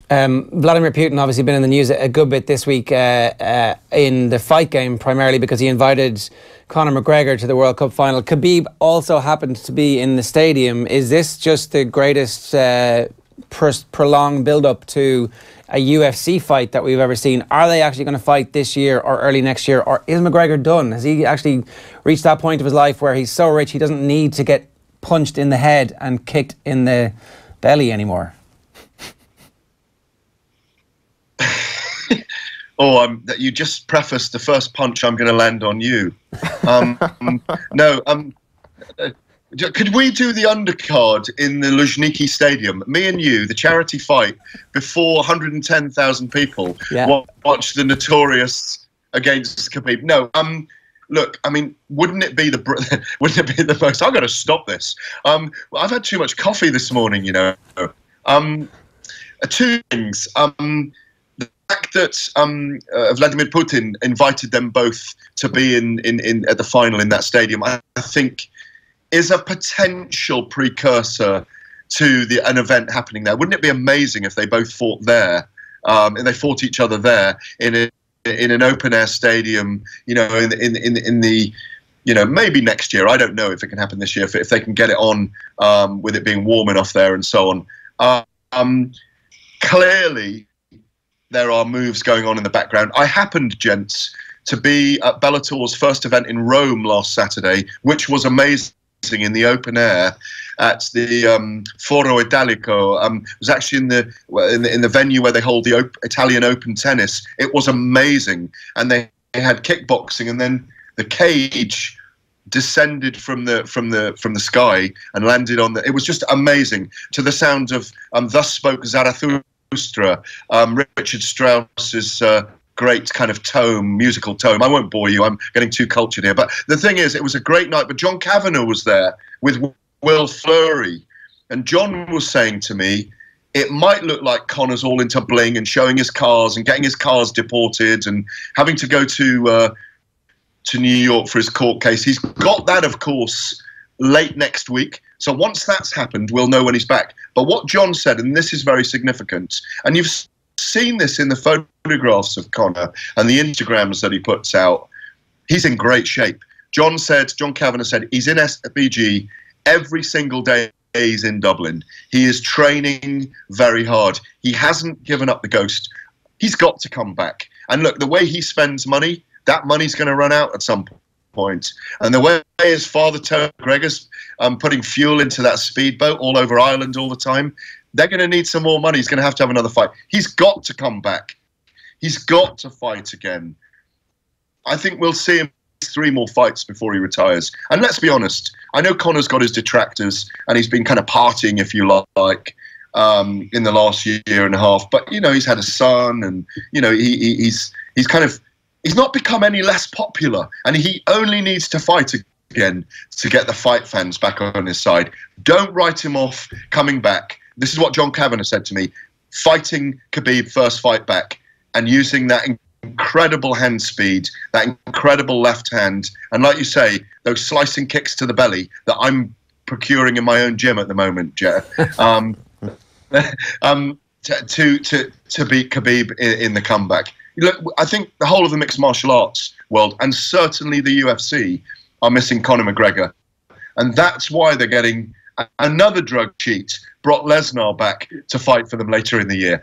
Vladimir Putin obviously been in the news a good bit this week in the fight game, primarily because he invited Conor McGregor to the World Cup final. Khabib also happened to be in the stadium. Is this just the greatest prolonged build-up to a UFC fight that we've ever seen? Are they actually going to fight this year or early next year? Or is McGregor done? Has he actually reached that point of his life where he's so rich he doesn't need to get punched in the head and kicked in the belly anymore? Oh, you just prefaced the first punch I'm going to land on you. No, could we do the undercard in the Luzhniki Stadium? Me and you, the charity fight, before 110,000 people watch the Notorious against Khabib. No, look, I mean, wouldn't it be the most? I've got to stop this. Well, I've had too much coffee this morning, you know. Two things. The fact that Vladimir Putin invited them both to be in at the final in that stadium, I think, is a potential precursor to an event happening there. Wouldn't it be amazing if they both fought there, and they fought each other there in an open air stadium? You know, in the you know, maybe next year. I don't know if it can happen this year if they can get it on with it being warm enough there and so on. Clearly, there are moves going on in the background. I happened, gents, to be at Bellator's first event in Rome last Saturday, which was amazing in the open air at the Foro Italico. It was actually in the venue where they hold the Italian Open tennis. It was amazing, and they had kickboxing, and then the cage descended from the sky and landed on the. It was just amazing to the sound of "Thus Spoke Zarathustra." Richard Strauss's great kind of musical tome. I won't bore you, I'm getting too cultured here. But the thing is, it was a great night. But John Kavanagh was there with Will Fleury. And John was saying to me, it might look like Conor's all into bling and showing his cars and getting his cars deported and having to go to New York for his court case. He's got that, of course, late next week. So once that's happened, we'll know when he's back. But what John said, and this is very significant, and you've seen this in the photographs of Conor and the Instagrams that he puts out, he's in great shape. John Kavanagh said he's in SBG every single day he's in Dublin. He is training very hard. He hasn't given up the ghost. He's got to come back. And look, the way he spends money, that money's going to run out at some point. And the way his father, Tony McGregor's putting fuel into that speedboat all over Ireland all the time, they're going to need some more money. He's going to have another fight. He's got to come back. He's got to fight again. I think we'll see him 3 more fights before he retires. And let's be honest, I know Conor's got his detractors and he's been kind of partying, if you like, in the last year and a half. But, you know, he's had a son and, you know, he's not become any less popular, and he only needs to fight again to get the fight fans back on his side. Don't write him off coming back. This is what John Kavanagh said to me, fighting Khabib first fight back and using that incredible hand speed, that incredible left hand, and like you say, those slicing kicks to the belly that I'm procuring in my own gym at the moment, Jeff, to beat Khabib in the comeback. Look, I think the whole of the mixed martial arts world, and certainly the UFC, are missing Conor McGregor. And that's why they're getting another drug cheat, Brock Lesnar, back to fight for them later in the year.